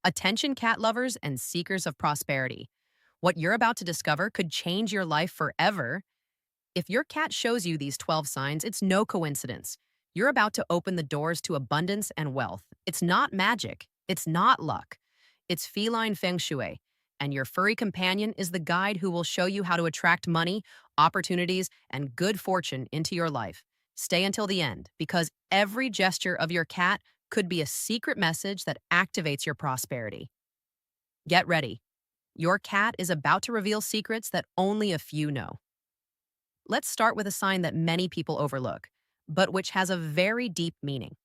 Attention cat lovers and seekers of prosperity. What you're about to discover could change your life forever. If your cat shows you these 12 signs, it's no coincidence. You're about to open the doors to abundance and wealth. It's not magic. It's not luck. It's feline Feng Shui. And your furry companion is the guide who will show you how to attract money, opportunities, and good fortune into your life. Stay until the end, because every gesture of your cat could be a secret message that activates your prosperity. Get ready. Your cat is about to reveal secrets that only a few know. Let's start with a sign that many people overlook, but which has a very deep meaning.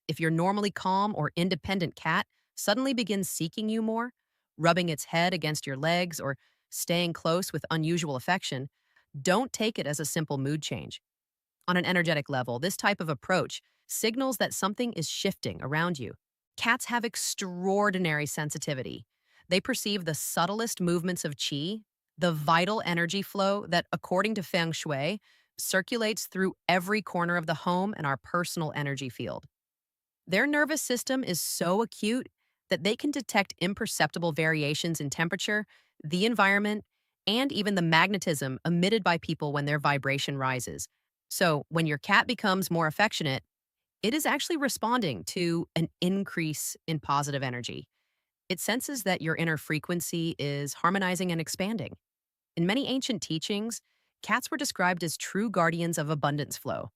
If your normally calm or independent cat suddenly begins seeking you more, rubbing its head against your legs or staying close with unusual affection, don't take it as a simple mood change. On an energetic level, this type of approach signals that something is shifting around you. Cats have extraordinary sensitivity. They perceive the subtlest movements of qi, the vital energy flow that, according to Feng Shui, circulates through every corner of the home and our personal energy field. Their nervous system is so acute that they can detect imperceptible variations in temperature, the environment, and even the magnetism emitted by people when their vibration rises. So, when your cat becomes more affectionate, it is actually responding to an increase in positive energy. It senses that your inner frequency is harmonizing and expanding. In many ancient teachings, cats were described as true guardians of abundance flow.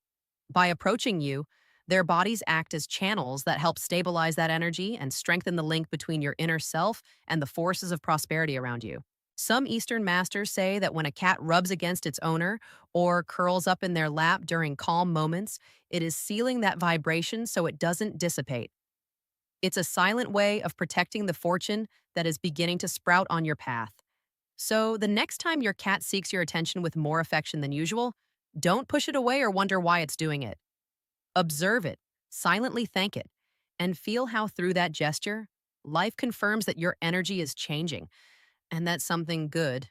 By approaching you, their bodies act as channels that help stabilize that energy and strengthen the link between your inner self and the forces of prosperity around you. Some Eastern masters say that when a cat rubs against its owner or curls up in their lap during calm moments, it is sealing that vibration so it doesn't dissipate. It's a silent way of protecting the fortune that is beginning to sprout on your path. So, the next time your cat seeks your attention with more affection than usual, don't push it away or wonder why it's doing it. Observe it, silently thank it, and feel how through that gesture, life confirms that your energy is changing and that something good,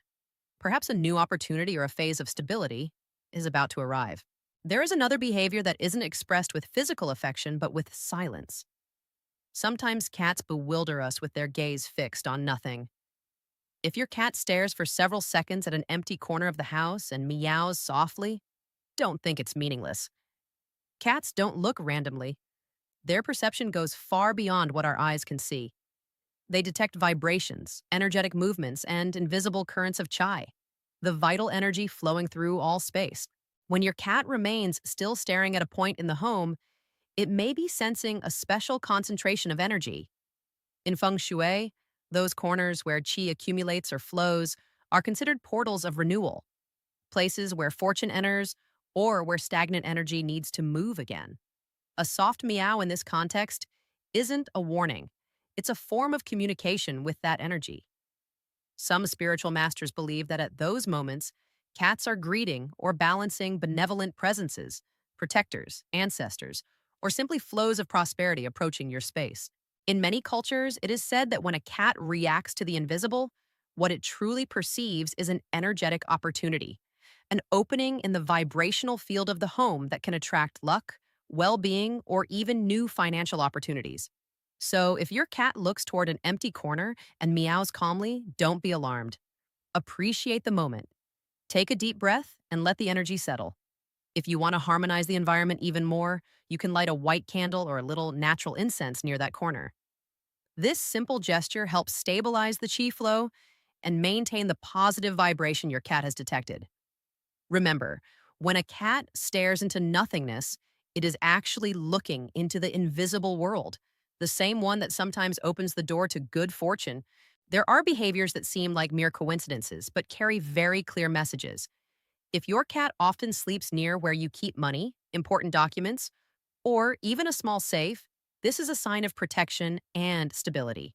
perhaps a new opportunity or a phase of stability, is about to arrive. There is another behavior that isn't expressed with physical affection but with silence. Sometimes cats bewilder us with their gaze fixed on nothing. If your cat stares for several seconds at an empty corner of the house and meows softly, don't think it's meaningless. Cats don't look randomly. Their perception goes far beyond what our eyes can see. They detect vibrations, energetic movements, and invisible currents of chai, the vital energy flowing through all space. When your cat remains still staring at a point in the home, it may be sensing a special concentration of energy. In Feng Shui, those corners where qi accumulates or flows are considered portals of renewal, places where fortune enters or where stagnant energy needs to move again. A soft meow in this context isn't a warning. It's a form of communication with that energy. Some spiritual masters believe that at those moments, cats are greeting or balancing benevolent presences, protectors, ancestors, or simply flows of prosperity approaching your space. In many cultures, it is said that when a cat reacts to the invisible, what it truly perceives is an energetic opportunity, an opening in the vibrational field of the home that can attract luck, well-being, or even new financial opportunities. So, if your cat looks toward an empty corner and meows calmly, don't be alarmed. Appreciate the moment. Take a deep breath and let the energy settle. If you want to harmonize the environment even more, you can light a white candle or a little natural incense near that corner. This simple gesture helps stabilize the chi flow and maintain the positive vibration your cat has detected. Remember, when a cat stares into nothingness, it is actually looking into the invisible world, the same one that sometimes opens the door to good fortune. There are behaviors that seem like mere coincidences, but carry very clear messages. If your cat often sleeps near where you keep money, important documents, or even a small safe, this is a sign of protection and stability.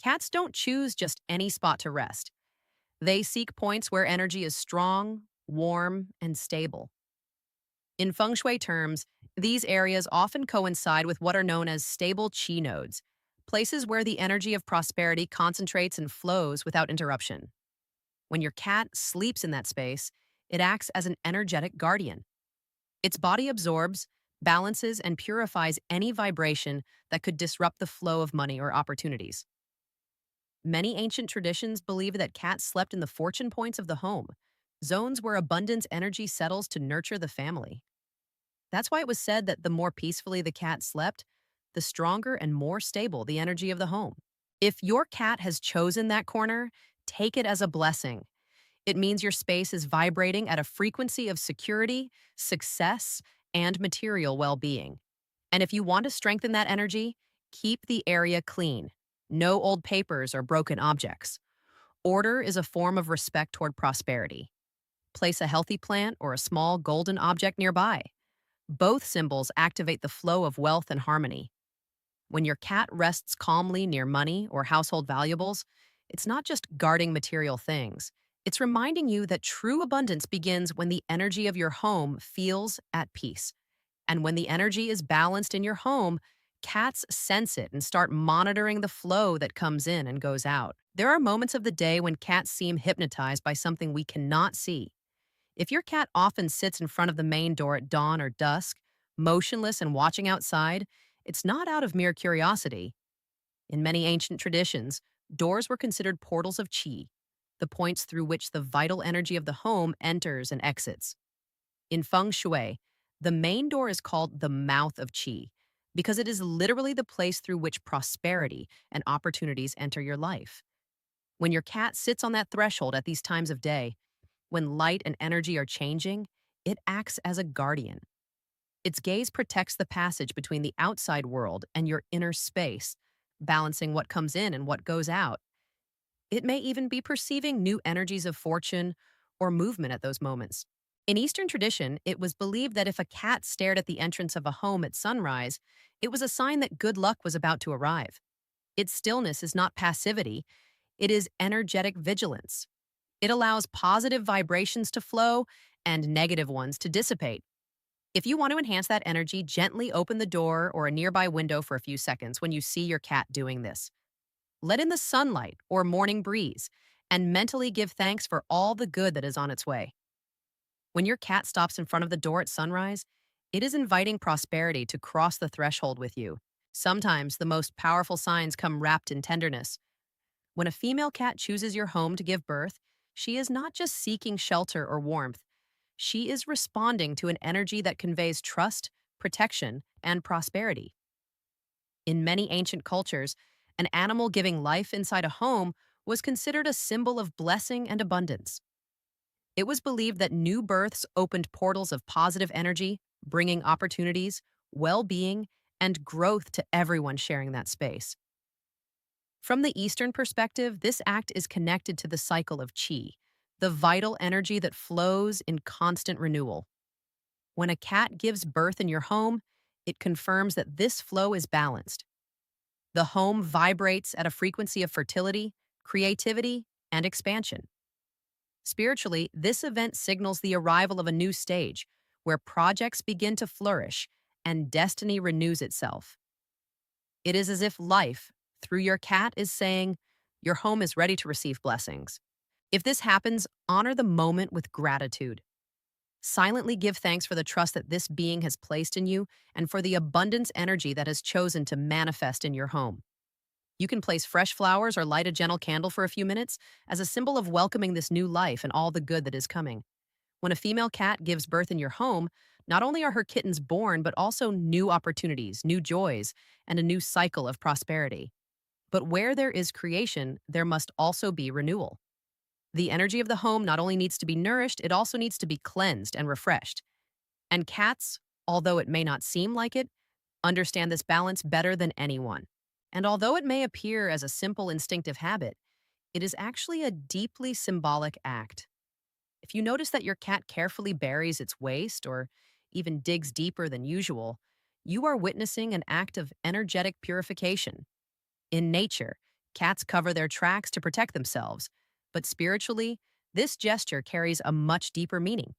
Cats don't choose just any spot to rest. They seek points where energy is strong, warm, and stable. In feng shui terms, these areas often coincide with what are known as stable chi nodes, places where the energy of prosperity concentrates and flows without interruption. When your cat sleeps in that space, it acts as an energetic guardian. Its body absorbs, balances and purifies any vibration that could disrupt the flow of money or opportunities. Many ancient traditions believe that cats slept in the fortune points of the home, zones where abundance energy settles to nurture the family. That's why it was said that the more peacefully the cat slept, the stronger and more stable the energy of the home. If your cat has chosen that corner, take it as a blessing. It means your space is vibrating at a frequency of security, success, and material well being. And if you want to strengthen that energy, keep the area clean. No old papers or broken objects. Order is a form of respect toward prosperity. Place a healthy plant or a small golden object nearby. Both symbols activate the flow of wealth and harmony. When your cat rests calmly near money or household valuables, it's not just guarding material things. It's reminding you that true abundance begins when the energy of your home feels at peace. And when the energy is balanced in your home, cats sense it and start monitoring the flow that comes in and goes out. There are moments of the day when cats seem hypnotized by something we cannot see. If your cat often sits in front of the main door at dawn or dusk, motionless and watching outside, it's not out of mere curiosity. In many ancient traditions, doors were considered portals of qi, the points through which the vital energy of the home enters and exits. In Feng Shui, the main door is called the mouth of qi because it is literally the place through which prosperity and opportunities enter your life. When your cat sits on that threshold at these times of day, when light and energy are changing, it acts as a guardian. Its gaze protects the passage between the outside world and your inner space, balancing what comes in and what goes out. It may even be perceiving new energies of fortune or movement at those moments. In Eastern tradition, it was believed that if a cat stared at the entrance of a home at sunrise, it was a sign that good luck was about to arrive. Its stillness is not passivity, it is energetic vigilance. It allows positive vibrations to flow and negative ones to dissipate. If you want to enhance that energy, gently open the door or a nearby window for a few seconds when you see your cat doing this. Let in the sunlight or morning breeze and mentally give thanks for all the good that is on its way. When your cat stops in front of the door at sunrise, it is inviting prosperity to cross the threshold with you. Sometimes the most powerful signs come wrapped in tenderness. When a female cat chooses your home to give birth, she is not just seeking shelter or warmth. She is responding to an energy that conveys trust, protection, and prosperity. In many ancient cultures, an animal giving life inside a home was considered a symbol of blessing and abundance. It was believed that new births opened portals of positive energy, bringing opportunities, well being, and growth to everyone sharing that space. From the Eastern perspective, this act is connected to the cycle of qi, the vital energy that flows in constant renewal. When a cat gives birth in your home, it confirms that this flow is balanced. The home vibrates at a frequency of fertility, creativity, and expansion. Spiritually, this event signals the arrival of a new stage where projects begin to flourish and destiny renews itself. It is as if life, through your cat, is saying, your home is ready to receive blessings. If this happens, honor the moment with gratitude. Silently give thanks for the trust that this being has placed in you and for the abundance energy that has chosen to manifest in your home. You can place fresh flowers or light a gentle candle for a few minutes as a symbol of welcoming this new life and all the good that is coming. When a female cat gives birth in your home, not only are her kittens born, but also new opportunities, new joys, and a new cycle of prosperity. But where there is creation, there must also be renewal. The energy of the home not only needs to be nourished, it also needs to be cleansed and refreshed. And cats, although it may not seem like it, understand this balance better than anyone. And although it may appear as a simple instinctive habit, it is actually a deeply symbolic act. If you notice that your cat carefully buries its waste or even digs deeper than usual, you are witnessing an act of energetic purification. In nature, cats cover their tracks to protect themselves, but spiritually, this gesture carries a much deeper meaning.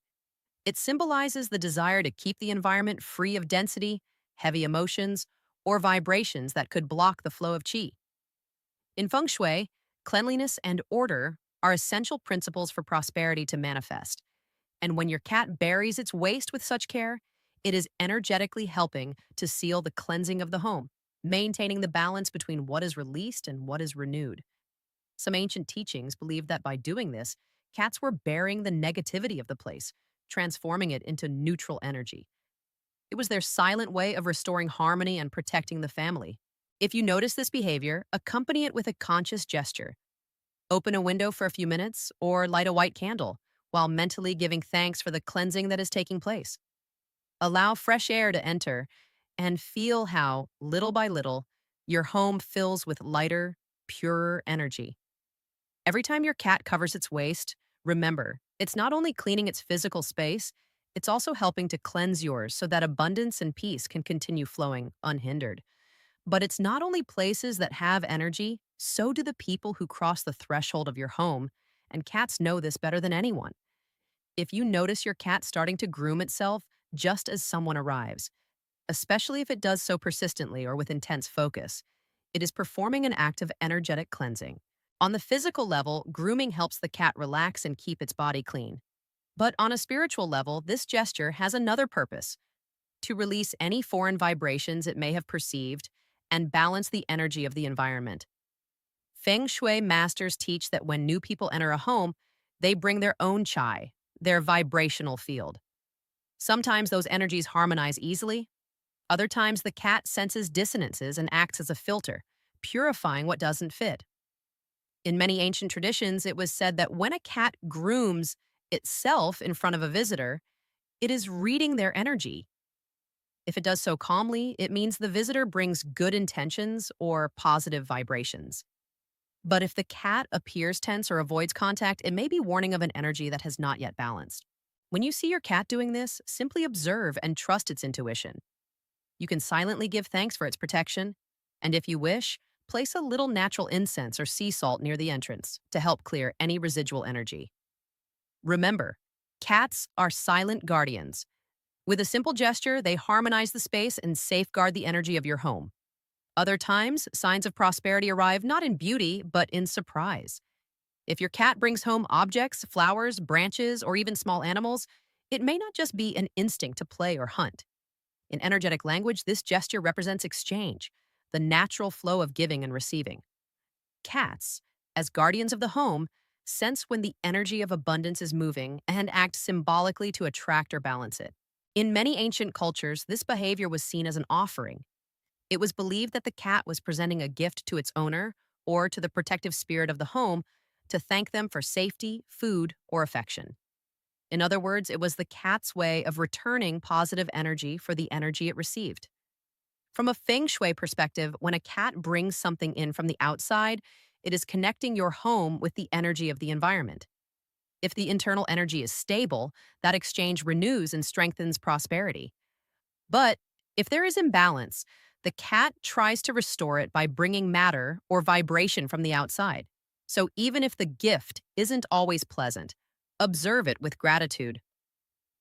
It symbolizes the desire to keep the environment free of density, heavy emotions, or vibrations that could block the flow of qi. In Feng Shui, cleanliness and order are essential principles for prosperity to manifest. And when your cat buries its waste with such care, It is energetically helping to seal the cleansing of the home, maintaining the balance between what is released and what is renewed. Some ancient teachings believed that by doing this, cats were bearing the negativity of the place, transforming it into neutral energy. It was their silent way of restoring harmony and protecting the family. If you notice this behavior, accompany it with a conscious gesture. Open a window for a few minutes or light a white candle while mentally giving thanks for the cleansing that is taking place. Allow fresh air to enter and feel how, little by little, your home fills with lighter, purer energy. Every time your cat covers its waste, remember, it's not only cleaning its physical space, it's also helping to cleanse yours so that abundance and peace can continue flowing unhindered. But it's not only places that have energy, so do the people who cross the threshold of your home, and cats know this better than anyone. If you notice your cat starting to groom itself just as someone arrives, especially if it does so persistently or with intense focus, it is performing an act of energetic cleansing. On the physical level, grooming helps the cat relax and keep its body clean. But on a spiritual level, this gesture has another purpose: to release any foreign vibrations it may have perceived and balance the energy of the environment. Feng Shui masters teach that when new people enter a home, they bring their own chai, their vibrational field. Sometimes those energies harmonize easily. Other times the cat senses dissonances and acts as a filter, purifying what doesn't fit. In many ancient traditions, it was said that when a cat grooms itself in front of a visitor, it is reading their energy. If it does so calmly, it means the visitor brings good intentions or positive vibrations. But if the cat appears tense or avoids contact, it may be warning of an energy that has not yet balanced. When you see your cat doing this, simply observe and trust its intuition. You can silently give thanks for its protection, and if you wish, place a little natural incense or sea salt near the entrance to help clear any residual energy. Remember, cats are silent guardians. With a simple gesture, they harmonize the space and safeguard the energy of your home. Other times, signs of prosperity arrive not in beauty, but in surprise. If your cat brings home objects, flowers, branches, or even small animals, it may not just be an instinct to play or hunt. In energetic language, this gesture represents exchange, the natural flow of giving and receiving. Cats, as guardians of the home, sense when the energy of abundance is moving and act symbolically to attract or balance it. In many ancient cultures, this behavior was seen as an offering. It was believed that the cat was presenting a gift to its owner or to the protective spirit of the home to thank them for safety, food, or affection. In other words, it was the cat's way of returning positive energy for the energy it received. From a feng shui perspective, when a cat brings something in from the outside, it is connecting your home with the energy of the environment. If the internal energy is stable, that exchange renews and strengthens prosperity. But if there is imbalance, the cat tries to restore it by bringing matter or vibration from the outside. So even if the gift isn't always pleasant, observe it with gratitude.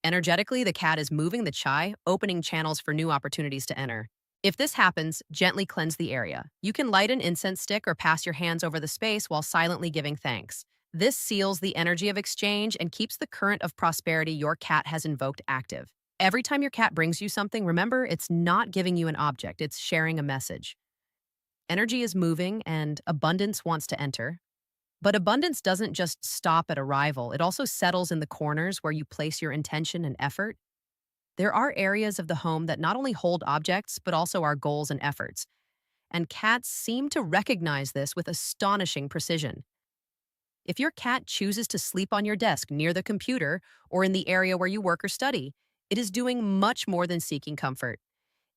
Energetically, the cat is moving the chai, opening channels for new opportunities to enter. If this happens, gently cleanse the area. You can light an incense stick or pass your hands over the space while silently giving thanks. This seals the energy of exchange and keeps the current of prosperity your cat has invoked active. Every time your cat brings you something, remember, it's not giving you an object, it's sharing a message. Energy is moving and abundance wants to enter. But abundance doesn't just stop at arrival, it also settles in the corners where you place your intention and effort. There are areas of the home that not only hold objects, but also our goals and efforts. And cats seem to recognize this with astonishing precision. If your cat chooses to sleep on your desk near the computer or in the area where you work or study, it is doing much more than seeking comfort.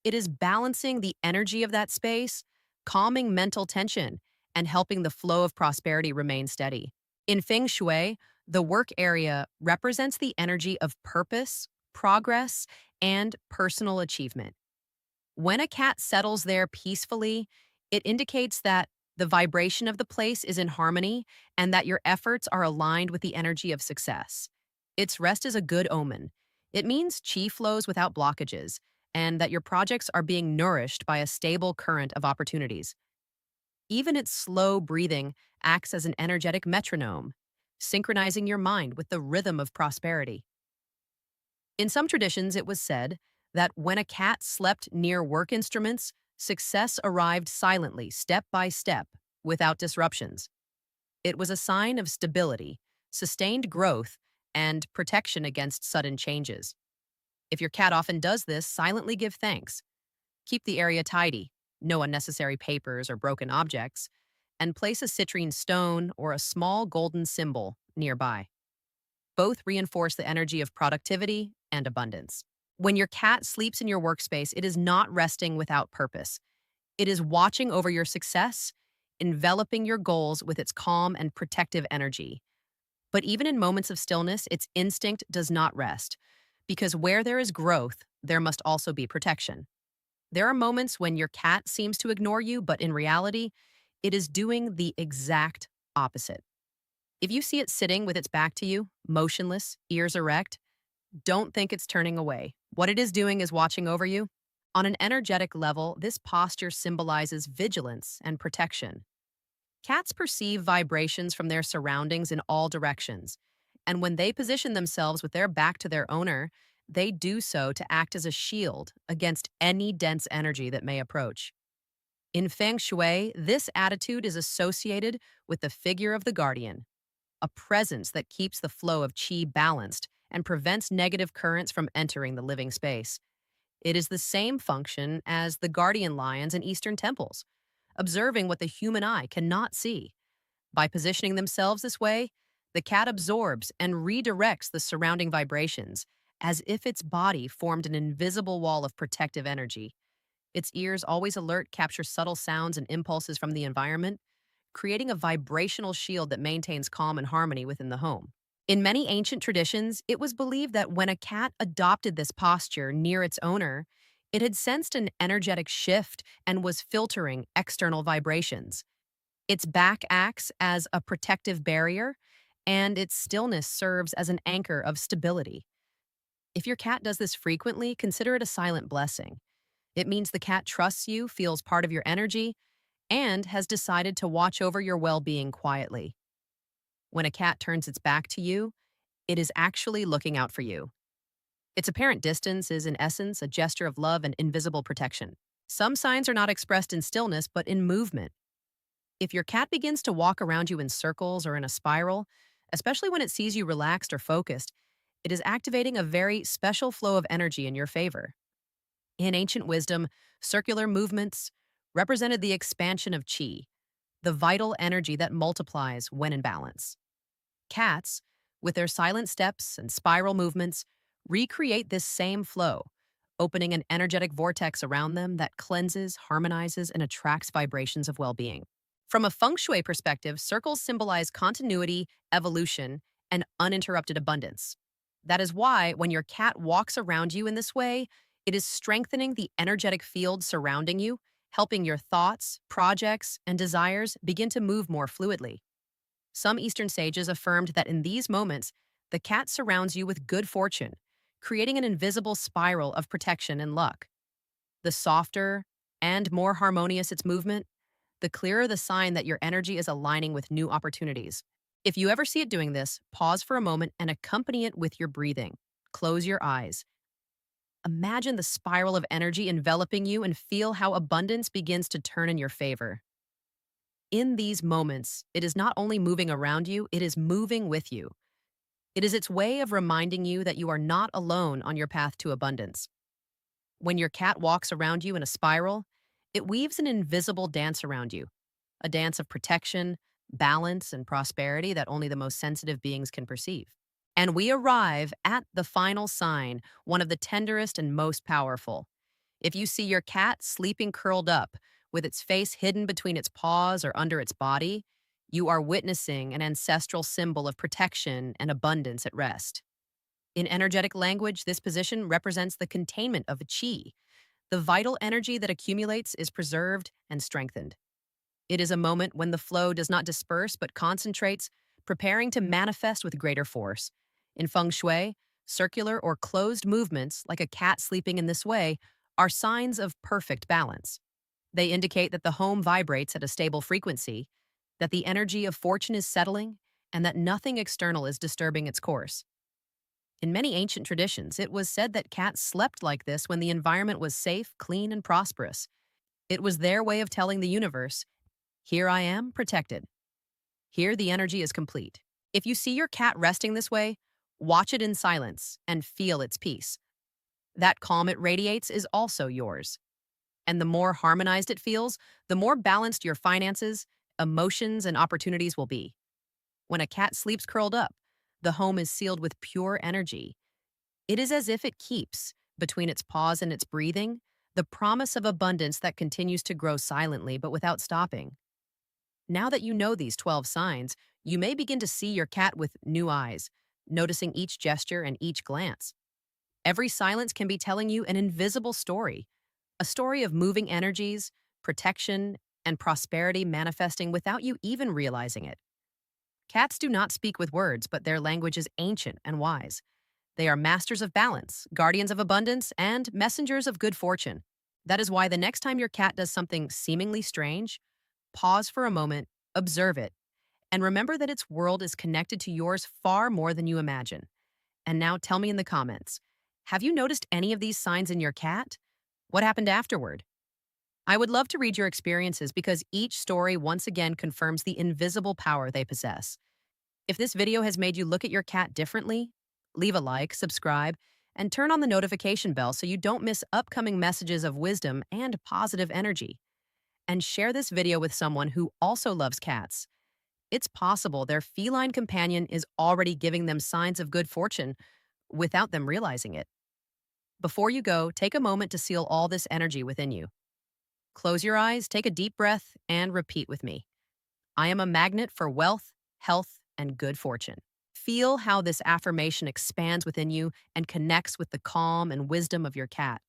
It is balancing the energy of that space, calming mental tension, and helping the flow of prosperity remain steady. In Feng Shui, the work area represents the energy of purpose, progress, and personal achievement. When a cat settles there peacefully, it indicates that the vibration of the place is in harmony and that your efforts are aligned with the energy of success. Its rest is a good omen. It means chi flows without blockages and that your projects are being nourished by a stable current of opportunities. Even its slow breathing acts as an energetic metronome, synchronizing your mind with the rhythm of prosperity. In some traditions, it was said that when a cat slept near work instruments, success arrived silently, step by step, without disruptions. It was a sign of stability, sustained growth, and protection against sudden changes. If your cat often does this, silently give thanks. Keep the area tidy, no unnecessary papers or broken objects, and place a citrine stone or a small golden symbol nearby. Both reinforce the energy of productivity and abundance. When your cat sleeps in your workspace, it is not resting without purpose. It is watching over your success, enveloping your goals with its calm and protective energy. But even in moments of stillness, its instinct does not rest, because where there is growth, there must also be protection. There are moments when your cat seems to ignore you, but in reality, it is doing the exact opposite. If you see it sitting with its back to you, motionless, ears erect, don't think it's turning away. What it is doing is watching over you. On an energetic level, this posture symbolizes vigilance and protection. Cats perceive vibrations from their surroundings in all directions, and when they position themselves with their back to their owner, they do so to act as a shield against any dense energy that may approach. In Feng Shui, this attitude is associated with the figure of the guardian, a presence that keeps the flow of qi balanced and prevents negative currents from entering the living space. It is the same function as the guardian lions in Eastern temples, observing what the human eye cannot see. By positioning themselves this way, the cat absorbs and redirects the surrounding vibrations as if its body formed an invisible wall of protective energy. Its ears, always alert, capture subtle sounds and impulses from the environment, creating a vibrational shield that maintains calm and harmony within the home. In many ancient traditions, it was believed that when a cat adopted this posture near its owner, it had sensed an energetic shift and was filtering external vibrations. Its back acts as a protective barrier, and its stillness serves as an anchor of stability. If your cat does this frequently, consider it a silent blessing. It means the cat trusts you, feels part of your energy, and has decided to watch over your well-being quietly. When a cat turns its back to you, it is actually looking out for you. Its apparent distance is, in essence, a gesture of love and invisible protection. Some signs are not expressed in stillness, but in movement. If your cat begins to walk around you in circles or in a spiral, especially when it sees you relaxed or focused, it is activating a very special flow of energy in your favor. In ancient wisdom, circular movements represented the expansion of qi, the vital energy that multiplies when in balance. Cats, with their silent steps and spiral movements, recreate this same flow, opening an energetic vortex around them that cleanses, harmonizes, and attracts vibrations of well-being. From a feng shui perspective, circles symbolize continuity, evolution, and uninterrupted abundance. That is why, when your cat walks around you in this way, it is strengthening the energetic field surrounding you, helping your thoughts, projects, and desires begin to move more fluidly. Some Eastern sages affirmed that in these moments, the cat surrounds you with good fortune, creating an invisible spiral of protection and luck. The softer and more harmonious its movement, the clearer the sign that your energy is aligning with new opportunities. If you ever see it doing this, pause for a moment and accompany it with your breathing. Close your eyes. Imagine the spiral of energy enveloping you and feel how abundance begins to turn in your favor. In these moments, it is not only moving around you, it is moving with you. It is its way of reminding you that you are not alone on your path to abundance. When your cat walks around you in a spiral, it weaves an invisible dance around you, a dance of protection, balance, and prosperity that only the most sensitive beings can perceive. And we arrive at the final sign, one of the tenderest and most powerful. If you see your cat sleeping curled up, with its face hidden between its paws or under its body, you are witnessing an ancestral symbol of protection and abundance at rest. In energetic language, this position represents the containment of qi. The vital energy that accumulates is preserved and strengthened. It is a moment when the flow does not disperse but concentrates, preparing to manifest with greater force. In feng shui, circular or closed movements, like a cat sleeping in this way, are signs of perfect balance. They indicate that the home vibrates at a stable frequency, that the energy of fortune is settling, and that nothing external is disturbing its course. In many ancient traditions, it was said that cats slept like this when the environment was safe, clean, and prosperous. It was their way of telling the universe, here I am, protected. Here the energy is complete. If you see your cat resting this way, watch it in silence and feel its peace. That calm it radiates is also yours. And the more harmonized it feels, the more balanced your finances, emotions, and opportunities will be. When a cat sleeps curled up, the home is sealed with pure energy. It is as if it keeps, between its paws and its breathing, the promise of abundance that continues to grow silently but without stopping. Now that you know these 12 signs, you may begin to see your cat with new eyes, noticing each gesture and each glance. Every silence can be telling you an invisible story, a story of moving energies, protection, and prosperity manifesting without you even realizing it. Cats do not speak with words, but their language is ancient and wise. They are masters of balance, guardians of abundance, and messengers of good fortune. That is why the next time your cat does something seemingly strange, pause for a moment, observe it, and remember that its world is connected to yours far more than you imagine. And now tell me in the comments, have you noticed any of these signs in your cat? What happened afterward? I would love to read your experiences because each story once again confirms the invisible power they possess. If this video has made you look at your cat differently, leave a like, subscribe, and turn on the notification bell so you don't miss upcoming messages of wisdom and positive energy. And share this video with someone who also loves cats. It's possible their feline companion is already giving them signs of good fortune without them realizing it. Before you go, take a moment to seal all this energy within you. Close your eyes, take a deep breath, and repeat with me. I am a magnet for wealth, health, and good fortune. Feel how this affirmation expands within you and connects with the calm and wisdom of your cat.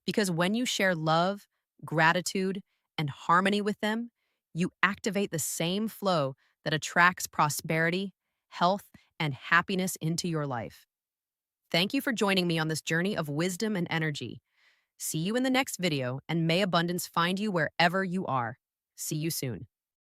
Because when you share love, gratitude, and harmony with them, you activate the same flow that attracts prosperity, health, and happiness into your life. Thank you for joining me on this journey of wisdom and energy. See you in the next video, and may abundance find you wherever you are. See you soon.